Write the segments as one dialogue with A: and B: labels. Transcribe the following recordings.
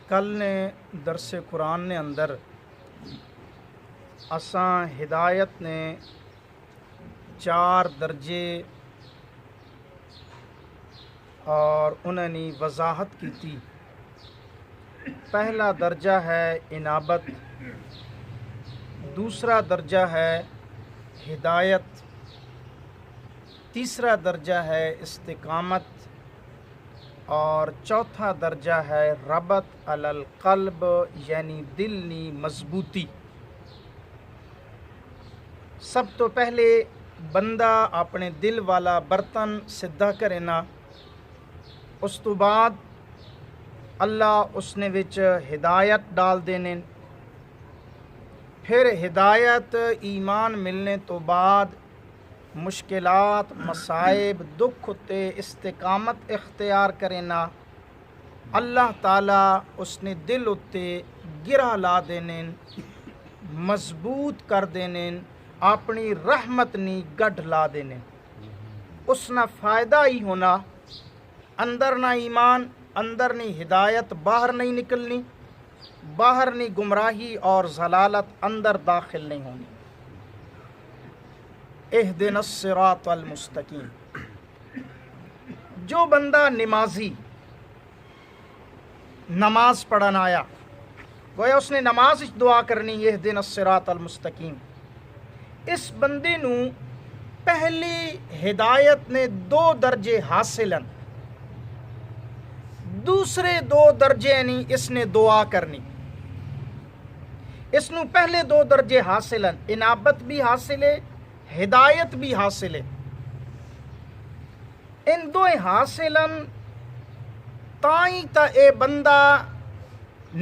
A: کل نے درس قرآن نے اندر اساں ہدایت نے 4 درجے اور انہوں نے وضاحت کی تھی۔ پہلا درجہ ہے انابت، دوسرا درجہ ہے ہدایت، تیسرا درجہ ہے استقامت اور چوتھا درجہ ہے ربط علی القلب یعنی دل نی مضبوطی۔ سب تو پہلے بندہ اپنے دل والا برتن سدھا کرے نا، اس تو بعد اللہ اس نے وچ ہدایت ڈال دینے، پھر ہدایت ایمان ملنے تو بعد مشکلات مصائب دکھ تے استقامت اختیار کرے نا، اللہ تعالیٰ اس نے دل اتے گرہ لا دینے، مضبوط کر دینے، اپنی رحمت نی گڈھ لا دینے۔ اس نہ فائدہ ہی ہونا، اندر نہ ایمان، اندر نی ہدایت باہر نہیں نکلنی، باہر نی گمراہی اور ضلالت اندر داخل نہیں ہونی۔ اہدنا الصراط المستقیم۔ جو بندہ نمازی نماز پڑھن آیا، گویا اس نے نماز دعا کرنی اہدنا الصراط المستقیم، اس بندے نو پہلی ہدایت نے 2 درجے حاصل ہیں، دوسرے 2 درجے نہیں اس نے دعا کرنی۔ اس نو پہلے 2 درجے حاصل ہیں، انابت بھی حاصل ہے، ہدایت بھی حاصل ہے۔ ان 2 حاصل ہیں تائیں تا اے بندہ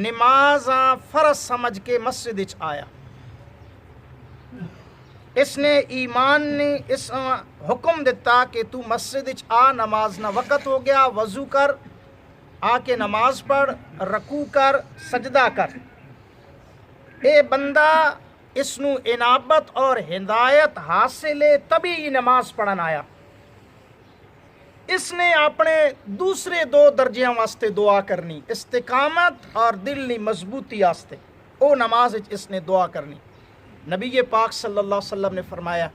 A: نمازاں فرض سمجھ کے مسجد وچ آیا۔ اس نے ایمان نے اس حکم دیتا کہ تو مسجد وچ آ، نماز نہ وقت ہو گیا، وضو کر، آ کے نماز پڑھ، رکوع کر، سجدہ کر۔ اے بندہ اس نو انابت اور ہدایت حاصل ہے تبھی یہ نماز پڑھن آیا۔ اس نے اپنے دوسرے 2 درجیاں واسطے دعا کرنی، استقامت اور دل نی مضبوطی واسطے، او نماز وچ اس نے دعا کرنی۔ نبی پاک صلی اللہ علیہ وسلم نے فرمایا،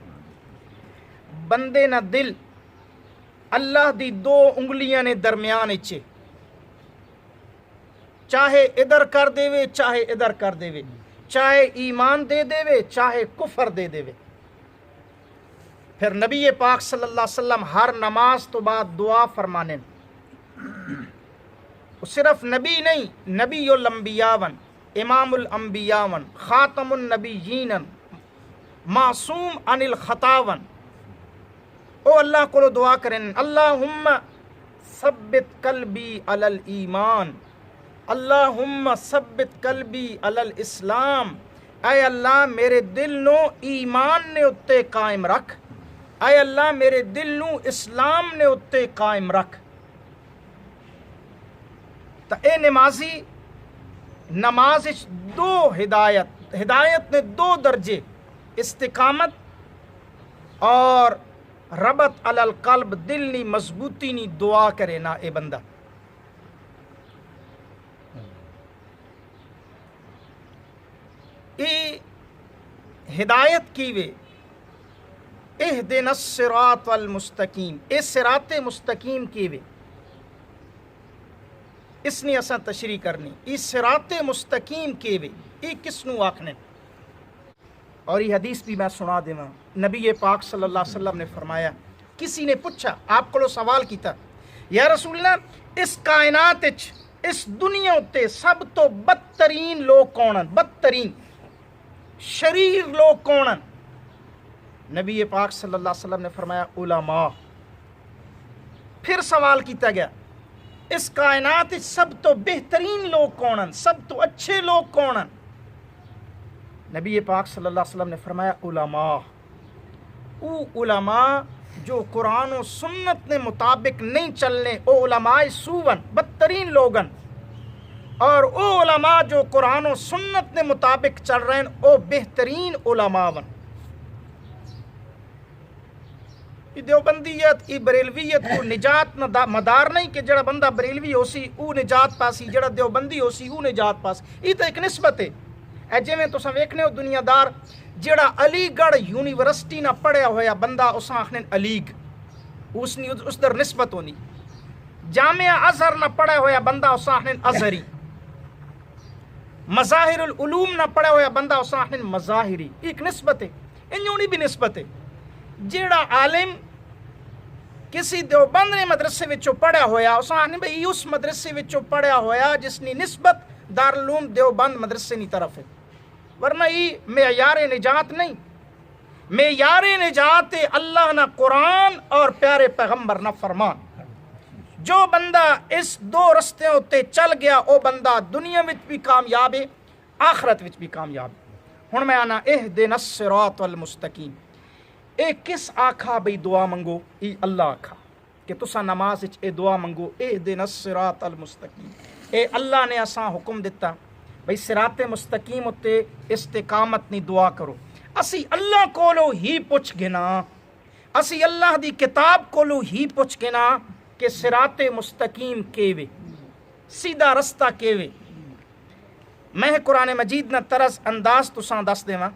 A: بندے نہ دل اللہ دی 2 انگلیاں نے درمیان اچے، چاہے ادھر کر دے چاہے ادھر کر دے، چاہے ایمان دے دے چاہے کفر دے دے۔ پھر نبی پاک صلی اللہ علیہ وسلم ہر نماز تو بعد دعا فرمانے، صرف نبی نہیں، نبی الانبیاء ون، امام الانبیاء ون، خاتم النبیین، معصوم عن الخطا ون۔ او اللہ کو دعا کریں، اللہم ثبت قلبی علی الایمان، اللہم ثبت قلبی علی الاسلام۔ اے اللہ میرے دل نو ایمان نے اتے قائم رکھ، اے اللہ میرے دل نو اسلام نے اتے قائم رکھ۔ تا اے نمازی نماز 2 ہدایت نے 2 درجے، استقامت اور ربط علی القلب دل نی مضبوطی نی دعا کرے نا اے بندہ۔ ای ہدایت کی وے اہدنا الصراط المستقیم، اے صراط مستقیم کی وے اس نے اساں تشریح کرنی، ای صراط مستقیم کی وے ای کس نو آکھنے۔ اور یہ حدیث بھی میں سنا دیواں، نبی پاک صلی اللہ علیہ وسلم نے فرمایا، کسی نے پوچھا، آپ کو سوال کیتا، یا رسول اللہ اس کائنات اس دنیا اتے سب تو بدترین لوگ کون ہیں، بدترین شریر لوگ کون ہیں؟ نبی پاک صلی اللہ علیہ وسلم نے فرمایا علماء۔ پھر سوال کیتا گیا، اس کائنات سب تو بہترین لوگ کون ہیں، سب تو اچھے لوگ کون ہیں؟ نبی پاک صلی اللہ علیہ وسلم نے فرمایا علماء، او علماء جو قرآن و سنت نے مطابق نہیں چلنے، او علماء سوون بدترین لوگن، اور او علماء جو قرآن و سنت نے مطابق چل رہے ہیں او بہترین علماء ون۔ یہ دیوبندیت یہ بریلویت کو نجات مدار نہیں کہ جڑا بندہ بریلوی ہو سی وہ نجات پاسی، جڑا دیوبندی ہو سی وہ نجات پاس، یہ تو ایک نسبت ہے۔ اے جی میں تساں ویکھنے ہو دنیا دار جڑا علی گڑھ یونیورسٹی نہ پڑھیا ہویا بندہ اساں آکھنے علیگ، اس در نسبت ہونی، جامعہ ازہر نہ پڑھیا ہویا بندہ اساں آکھنے ازہری، مظاہر العلوم نہ پڑھیا ہویا بندہ اساں آکھنے مظاہری، ایک نسبت ہے۔ انجونی بھی نسبت ہے، جیڑا عالم کسی دیوبند نے مدرسے وچوں پڑھیا ہویا اساں آکھنے بھئی اس مدرسے وچوں پڑھیا ہویا جس نے نسبت دارالعلوم دیوبند مدرسے نی طرف ہے، ورنہ یہ معیار نجات نہیں۔ معیار نجات اللہ نہ قرآن اور پیارے پیغمبر نہ فرمان۔ جو بندہ اس دو رستے ہوتے چل گیا او بندہ دنیا وچ بھی کامیاب ہے، آخرت وچ بھی کامیاب ہے۔ ہن میں آنا اہدنا الصراط المستقیم، اے کس آکھا بھئی دعا منگو؟ ای اللہ آکھا کہ تسا نماز وچ اے دعا منگو اہدنا الصراط المستقیم، اے اللہ نے اساں حکم دیتا بھئی صراط مستقیم اتے استقامت نی دعا کرو۔ اسی اللہ کولو ہی پوچھ گنا، اسی اللہ دی کتاب کولو ہی پوچھ گنا کہ صراط مستقیم کیوے، سیدھا رستہ کیوے۔ میں قرآن مجید نا طرز انداز تساں دس دیواں۔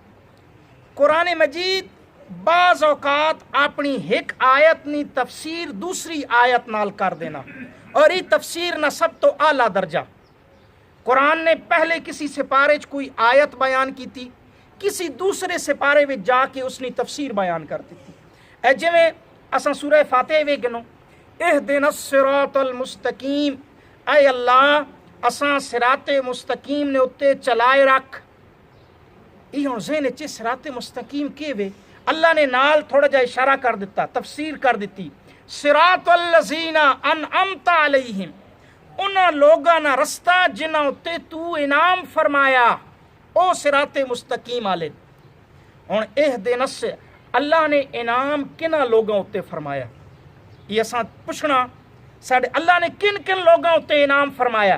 A: قرآن مجید بعض اوقات اپنی ایک آیت نی تفسیر دوسری آیت نال کر دینا، اور یہ تفسیر نہ سب تو اعلیٰ درجہ۔ قرآن نے پہلے کسی سپارے چ کوئی آیت بیان کی تھی، کسی دوسرے سپارے میں جا کے اس نے تفسیر بیان کر دیتی۔ اے جویں اساں سورہ فاتحہ وے گنو اہدنا الصراط المستقیم، اے اللہ اساں صراط مستقیم نے اتے چلائے رکھ۔ یہ ہن ذہن وچ صراط مستقیم کیوے؟ اللہ نے نال تھوڑا جا اشارہ کر دیتا، تفسیر کر دیتی، صراط الذین انعمت علیہم، انہاں لوگاں نا رستہ جنہاں اتے تو انعام فرمایا، او صراط مستقیم آلے۔ ہن اہدنا سے اللہ نے انعام کنہاں لوگاں اتے فرمایا؟ یہ اساں پوچھنا ساڈے اللہ نے کن کن لوگاں اتے انعام فرمایا؟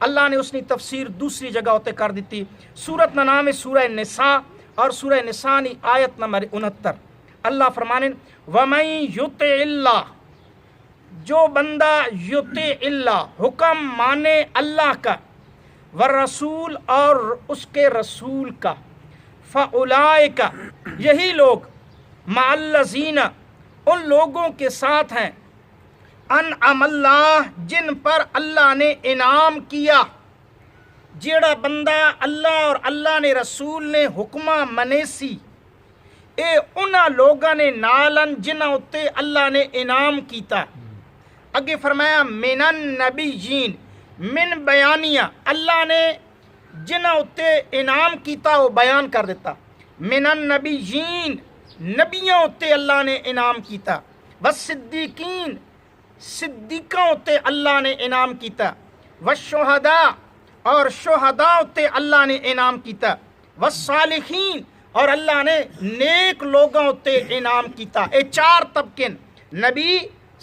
A: اللہ نے اس نے تفسیر دوسری جگہ اتے کر دیتی۔ سورت نا نام ہے سورہ نساء، اور سورہ نساء نی آیت نمبر 69۔ اللہ فرمانے وَمَن يُطِعِ اللَّهَ، جو بندہ یطع اللہ حکم مانے اللہ کا، والرسول اور اس کے رسول کا، فَأُولَئِكَ، یہی لوگ، مَعَ الَّذِينَ، ان لوگوں کے ساتھ ہیں، انعم اللہ، جن پر اللہ نے انعام کیا۔ جیڑا بندہ اللہ اور اللہ نے رسول نے حکمہ منے سی، اے انہاں لوگاں نے نالن جنہاں اتے اللہ نے انعام کیتا۔ اگے فرمایا من النبیین، من بیانیہ، اللہ نے جنہاں اتے انعام کیتا وہ بیان کر دیتا۔ من النبیین، نبیوں اتے اللہ نے انعام کیتا۔ والصدیقین، صدیقوں اتے اللہ نے انعام کیتا۔ والشہداء، اور شہداء اتے اللہ نے انعام کیتا۔ والصالحین، اور اللہ نے نیک لوگوں اتے انعام کیتا۔ اے چار طبقے، نبی،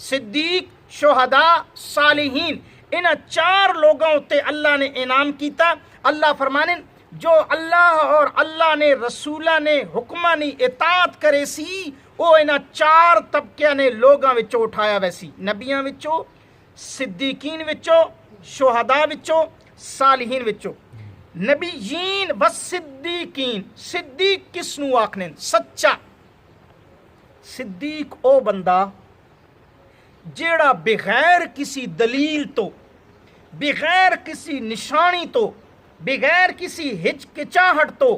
A: صدیق، شہداء، صالحین، ان چار لوگوں اتے اللہ نے انعام کیتا۔ اللہ فرمانے جو اللہ اور اللہ نے رسولہ نے حکمہ نے اطاعت کرے سی، وہ انہاں چار طبقے نے لوگاں وچوں اٹھایا ویسی، نبیاں وچوں، صدیقین وچوں، شہداء وچوں، صالحین وچوں۔ نبیین و صدیقین، صدیق کس نو آکھنے؟ سچا صدیق او بندہ جیڑا بغیر کسی دلیل تو، بغیر کسی نشانی تو، بغیر کسی ہچکچاہٹ تو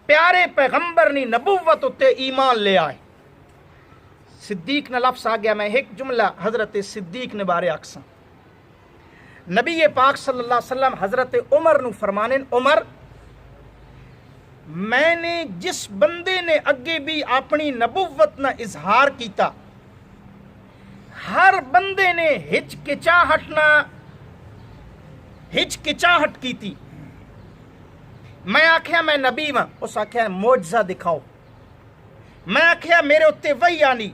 A: پیارے پیغمبر نی نبوت اتے ایمان لے آئے۔ صدیق نہ لفظ آ گیا، میں ایک جملہ حضرت صدیق نے بارے آکساں۔ نبی پاک صلی اللہ علیہ وسلم حضرت عمر نو فرمانے، عمر میں نے جس بندے نے اگے بھی اپنی نبوت نہ اظہار کیتا، ہر بندے نے ہچکچاہٹ کی تھی۔ میں آکھیا میں نبی ہاں، اس آکھیا معجزہ دکھاؤ۔ میں آکھیا میرے اتے وحی آنی،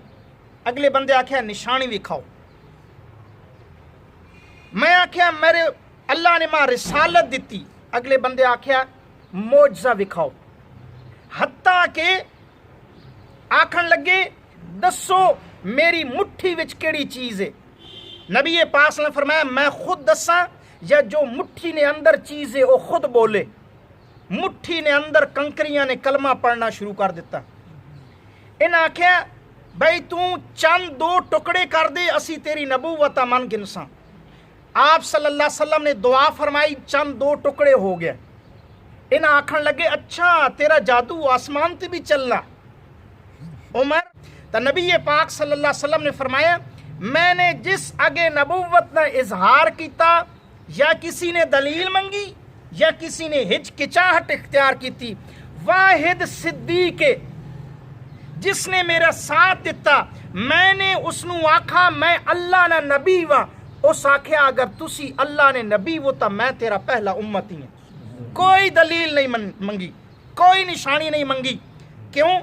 A: اگلے بندے آکھیا نشانی دکھاؤ۔ میں آکھیا میرے اللہ نے ماں رسالت دیتی، اگلے بندے آکھیا معجزہ دکھاؤ۔ حتیٰ کہ آکھن لگے دسو میری مٹھی وچ کیڑی چیز ہے؟ نبی پاک نے فرمایا میں خود دساں یا جو مٹھی نے اندر چیز ہے وہ خود بولے؟ مٹھی نے اندر کنکریاں نے کلمہ پڑھنا شروع کر دیتا. انہیں آکھیا بھائی تو چند 2 ٹکڑے کر دے اسی تیری نبوت من گنساں. آپ صلی اللہ علیہ وسلم نے دعا فرمائی، چند 2 ٹکڑے ہو گئے. انہیں آکھن لگے اچھا تیرا جادو آسمان تے بھی چلنا. عمر تو نبی پاک صلی اللہ علیہ وسلم نے فرمایا میں نے جس اگے نبوت نے اظہار کیتا یا کسی نے دلیل منگی یا کسی نے ہچکچاہٹ اختیار کی تھی، واحد صدیق جس نے میرا ساتھ دیتا میں نے اس نو آکھا میں اللہ نہ نبی وا. اس آکھیا اگر تسی اللہ نے نبی وہ تو میں تیرا پہلا امتی ہوں. کوئی دلیل نہیں منگی، کوئی نشانی نہیں منگی. کیوں؟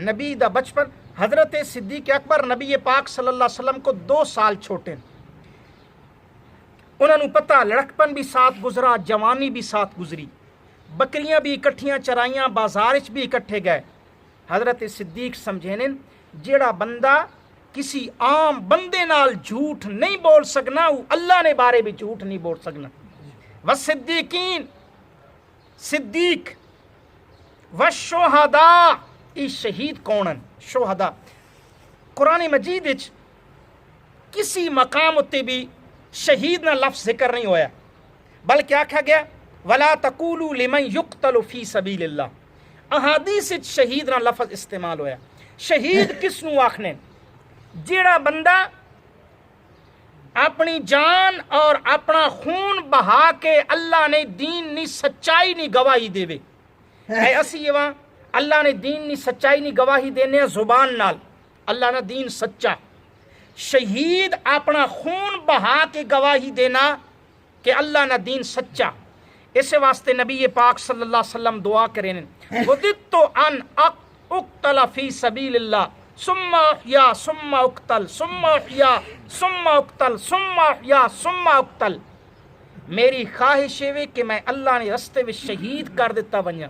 A: نبی دا بچپن. حضرت صدیق اکبر نبی پاک صلی اللہ علیہ وسلم کو 2 سال چھوٹے. انہوں نے پتہ لڑکپن بھی ساتھ گزرا، جوانی بھی ساتھ گزری، بکریاں بھی اکٹھیاں چرائیاں، بازار بھی اکٹھے گئے. حضرت صدیق سمجھینے جیڑا بندہ کسی عام بندے نال جھوٹ نہیں بول سکنا وہ اللہ نے بارے بھی جھوٹ نہیں بول سکنا. والصدیقین صدیق والشہداء ای شہید کونن؟ شہداء. قرآن مجید وچ کسی مقام اتے بھی شہید نہ لفظ ذکر نہیں ہویا، بلکہ آکھا گیا ولا تقولوا لمن يقتل فی سبیل اللہ. احادیث وچ شہید نہ لفظ استعمال ہویا. شہید کس نو آکھنے؟ جیڑا بندہ اپنی جان اور اپنا خون بہا کے اللہ نے دین نی سچائی نی گواہی دے وے. اے اسی ایواں اللہ نے دین نی سچائی نی گواہی دینے زبان نال، اللہ نے دین سچا. شہید اپنا خون بہا کے گواہی دینا کہ اللہ نے دین سچا. اس واسطے نبی پاک صلی اللہ علیہ وسلم دعا کریں وَدِدْتُ أَنْ أُقْتَلَ فِي سَبِيلِ اللَّهِ ثُمَّ أُحْيَا ثُمَّ أُقْتَلْ ثُمَّ أُحْيَا ثُمَّ أُقْتَلْ ثُمَّ أُحْيَا ثُمَّ أُقْتَلْ. میری خواہش ہے کہ میں اللہ نے رستے میں شہید کر دیتا ونیا،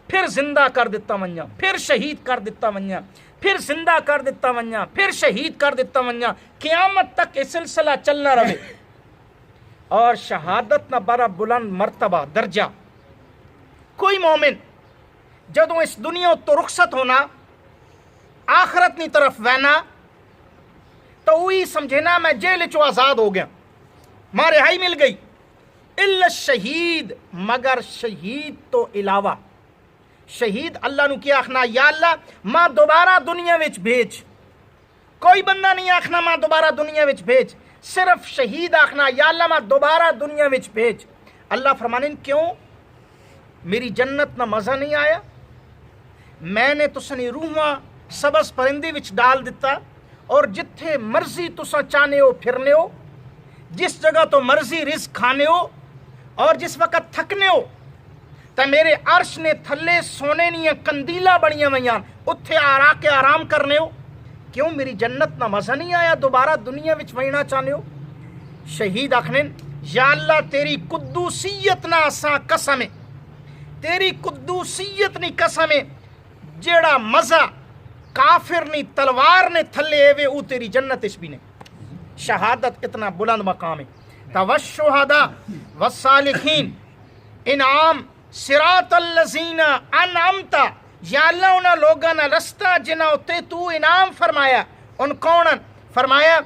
A: پھر زندہ کر دیتا ونیا، پھر شہید کر دیتا ونیا، پھر زندہ کر دیتا ونیا، پھر شہید کر دیتا ونیا، قیامت تک یہ سلسلہ چلنا رہے. اور شہادت نہ بڑا بلند مرتبہ درجہ. کوئی مومن جدوں اس دنیا تو رخصت ہونا آخرت نی طرف وینا تو وہی سمجھنا میں جیل چو آزاد ہو گیا، ماں رہائی مل گئی. الا شہید، مگر شہید تو علاوہ. شہید اللہ نو کیا آخنا یا اللہ ماں دوبارہ دنیا وچ بھیج. کوئی بندہ نہیں آخنا ماں دوبارہ دنیا وچ بھیج، صرف شہید آخنا یا اللہ ماں دوبارہ دنیا وچ بھیج. اللہ فرمانے کیوں؟ میری جنت نہ مزہ نہیں آیا؟ میں نے تسنی روحاں سبز پرندے وچ ڈال دیتا اور جتھے مرضی تسا چاہنے ہو پھرنے ہو، جس جگہ تو مرضی رزق کھانے ہو، اور جس وقت تھکنے ہو تو میرے عرش نے تھلے سونے نیاں کندیلا بڑیاں ویاں اتھے آرا کے آرام کرنے ہو. کیوں میری جنت نہ مزہ نہیں آیا؟ دوبارہ دنیا وچ وینا چاہنے ہو. شہید آکھنے یا اللہ تیری قدوسیت نہ اساں قسم ہے، تیری قدوسیت نی قسم ہے، جیڑا مزہ کافر نی تلوار نے تھلے ہوئے او تیری جنت اس بھی نے. شہادت اتنا بلند مقام ہے. والشہداء والصالحین انعام صراط الذین انعمت، یا اللہ انہاں لوگاں نہ رستہ جنہاں اتے تو انعام فرمایا. ان کونن؟ فرمایا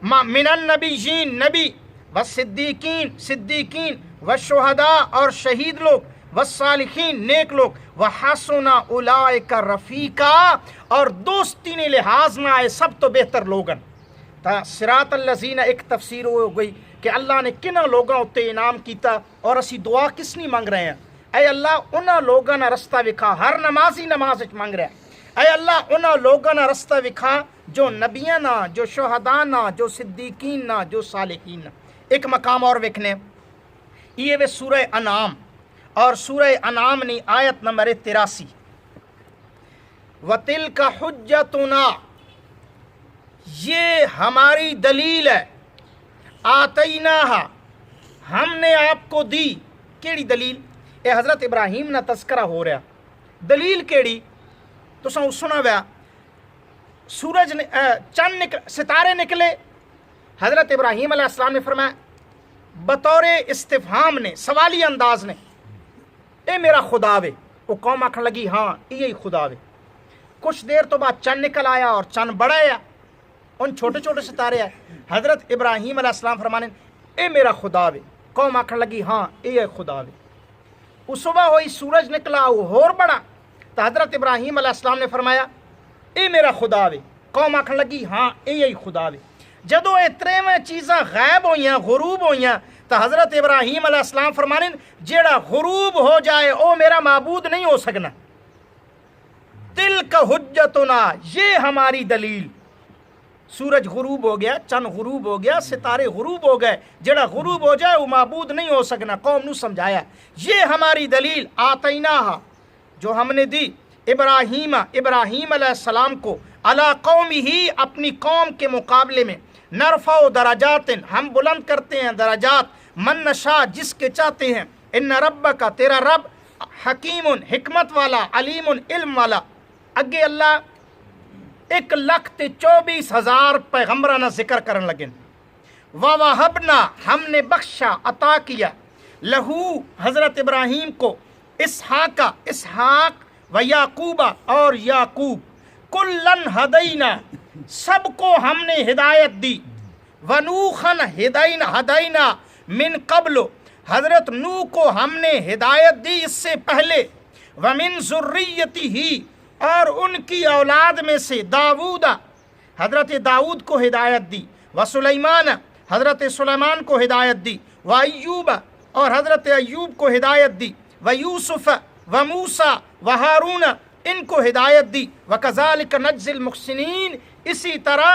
A: من النبیین نبی، والصدیقین صدیقین، والشہداء اور شہید لوگ، والصالحین نیک لوگ، وحسن اولئک رفیقا اور دوستی نے لحاظ نہ آئے سب تو بہتر لوگن. تا صراط الذین ایک تفسیر ہو گئی کہ اللہ نے کنہ لوگاں اتے انعام کیتا، اور اسی دعا کس نہیں مانگ رہے ہیں؟ اے اللہ انہاں لوگاں نہ رستہ وکھا. ہر نمازی نماز وچ مانگ رہا ہے اے اللہ انہاں لوگاں نہ رستہ وکھا جو نبیاں نہ، جو شہداء نہ، جو صدیقین نہ، جو صالحین نہ. ایک مقام اور وکھنے یہ وہ سورہ انعام، اور سورہ انعام نی آیت نمبر 83 وَتِلْكَ حُجَّتُنَا، یہ ہماری دلیل ہے، آتیناہا ہم نے آپ کو دی. کیڑی دلیل؟ اے حضرت ابراہیم نہ تذکرہ ہو رہا. دلیل کیڑی؟ تو سنا ویا ستارے نکلے، حضرت ابراہیم علیہ السلام نے فرمایا بطور استفہام نے، سوالی انداز نے، اے میرا خدا وے. وہ قوم آکھن لگی ہاں یہی خدا وے. کچھ دیر تو بعد چند نکل آیا اور چند بڑا آیا، ان چھوٹے چھوٹے ستارے آئے. حضرت ابراہیم علیہ السلام فرمانے اے میرا خدا وے. قوم آکھن لگی ہاں یہ خدا وے. وہ صبح ہوئی، سورج نکلا، وہ ہور بڑا، تو حضرت ابراہیم علیہ السلام نے فرمایا اے میرا خدا وے. قوم آکھن لگی ہاں یہی خدا وے. جدو یہ تریویں چیزاں غائب ہوئیاں، غروب ہوئیاں، تو حضرت ابراہیم علیہ السلام فرمانے جیڑا غروب ہو جائے او میرا معبود نہیں ہو سکنا. تلک حجتنا، یہ ہماری دلیل. سورج غروب ہو گیا، چند غروب ہو گیا، ستارے غروب ہو گئے، جڑا غروب ہو جائے وہ معبود نہیں ہو سکنا. قوم نو سمجھایا یہ ہماری دلیل آتیناہا، جو ہم نے دی ابراہیم علیہ السلام کو، علی قومہ، اپنی قوم کے مقابلے میں، نرفع درجات، ہم بلند کرتے ہیں درجات، من نشاء، جس کے چاہتے ہیں. ان ربک، تیرا رب، حکیم، حکمت والا، علیم، علم والا. اگے اللہ 1,24,000 پیغمبرانہ ذکر کرن لگن. وَوَهَبْنَا، ہم نے بخشا، عطا کیا، لہو، حضرت ابراہیم کو، اسحاق و یعقوب، اور یعقوب، کلن ہدینا، سب کو ہم نے ہدایت دی. ونوخن ہدینا من قبل، حضرت نوح کو ہم نے ہدایت دی اس سے پہلے. ومن ذریتہ، اور ان کی اولاد میں سے داؤد، حضرت داؤد کو ہدایت دی. وسلیمان، حضرت سلیمان کو ہدایت دی. وایوب، اور حضرت ایوب کو ہدایت دی. ویوسف وموسیٰ وہارون، ان کو ہدایت دی. وکذالک نجزی المحسنین، اسی طرح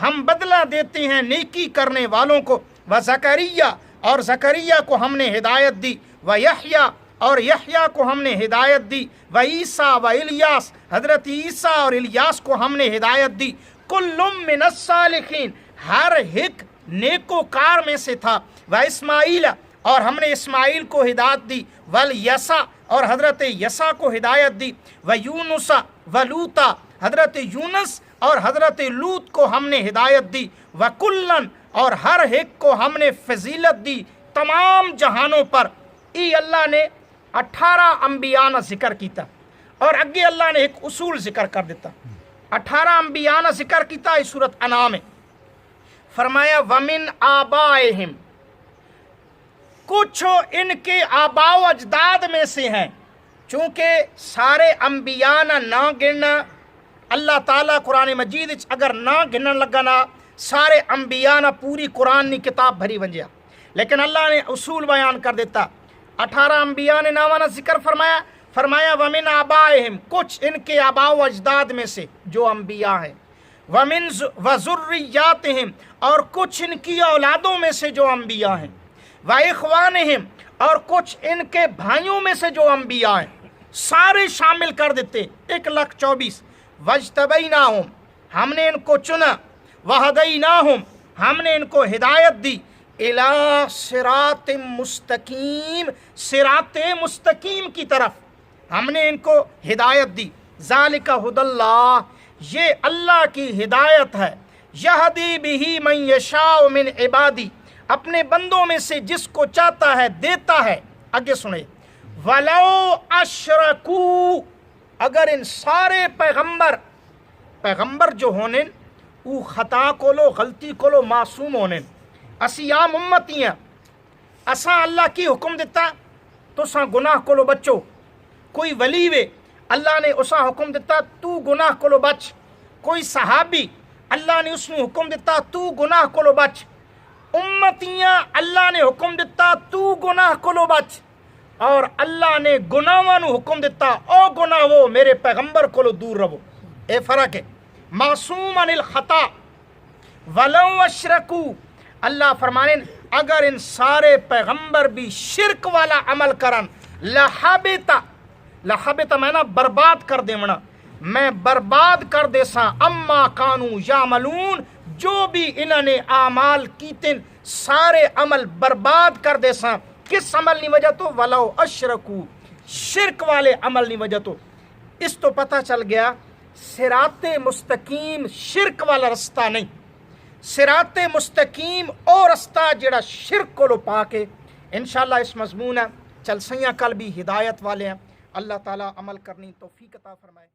A: ہم بدلہ دیتے ہیں نیکی کرنے والوں کو. وزکریا، اور زکریا کو ہم نے ہدایت دی. ویحییٰ، اور یحییٰ کو ہم نے ہدایت دی. وعیسیٰ و الیاس، حضرت عیسیٰ اور الیاس کو ہم نے ہدایت دی. کل من الصالحین، ہر ایک نیکوکار میں سے تھا. واسماعیل، اور ہم نے اسماعیل کو ہدایت دی. والیسع، اور حضرت یسع کو ہدایت دی. ویونس ولوطا، حضرت یونس اور حضرت لوط کو ہم نے ہدایت دی. وکلن، اور ہر ایک کو ہم نے فضیلت دی تمام جہانوں پر. ای اللہ نے 18 انبیاء نہ ذکر کیتا، اور اگے اللہ نے ایک اصول ذکر کر دیتا. 18 انبیاء نہ ذکر کیتا اس سورۃ انعام میں. فرمایا ومن آبائہم، کچھ ان کے آباء و اجداد میں سے ہیں. چونکہ سارے انبیاء نہ گننا، اللہ تعالیٰ قرآن مجید اگر نہ گنن لگا نا سارے انبیاء نہ پوری قرآن کی کتاب بھری ونجیا. لیکن اللہ نے اصول بیان کر دیتا. 18 انبیاء نے نامہ ذکر فرمایا ومن آبائہم، کچھ ان کے آباء و اجداد میں سے جو انبیاء ہیں. ومن وذریاتہم، اور کچھ ان کی اولادوں میں سے جو انبیاء ہیں. واخوانہم، اور کچھ ان کے بھائیوں میں سے جو انبیاء ہیں. سارے شامل کر دیتے 1,24,000. وجتبیناہم، ہم نے ان کو چنا. وہدیناہم، ہم نے ان کو ہدایت دی. الی صراط مستقیم، صراط مستقیم کی طرف ہم نے ان کو ہدایت دی. ذالک ھدی اللہ، یہ اللہ کی ہدایت ہے. یہدی بہ من یشاء من عبادی، اپنے بندوں میں سے جس کو چاہتا ہے دیتا ہے. آگے سنیں، ولو اشرکو، اگر ان سارے پیغمبر جو ہونے وہ خطا کو لو، غلطی کو لو، معصوم ہونے، اسی عام امتی ہیں، اساں اللہ کی حکم دیتا تو ساں گناہ کو لو بچو. کوئی ولی وے، اللہ نے اسا حکم دیتا تو گناہ کو لو بچ. کوئی صحابی، اللہ نے اس نے حکم دیتا تو گناہ کو لو بچ. امتیاں، اللہ نے حکم دیتا تو گناہ کو لو بچ. اور اللہ نے گناہاں نو حکم دیتا او گناہ وہ میرے پیغمبر کو لو دور رہو. اے فرق ہے. معصوم عن الخطا. ولو اشرکو، اللہ فرمانے اگر ان سارے پیغمبر بھی شرک والا عمل کرن، لحبت میں نا برباد کر دے منا، میں برباد کر دے سا اما کانو یعملون، جو بھی انہوں نے اعمال کیتن سارے عمل برباد کر دے سا. کس عمل نہیں وجہ تو؟ ولو اشرکو، شرک والے عمل نہیں وجہ تو. اس تو پتہ چل گیا صراط مستقیم شرک والا رستہ نہیں، صراط مستقیم اور رستہ جڑا شرک کو پا کے انشاءاللہ اس مضمون ہے چل سیاں کل بھی ہدایت والے ہیں۔ اللہ تعالیٰ عمل کرنی توفیق عطا فرمائے۔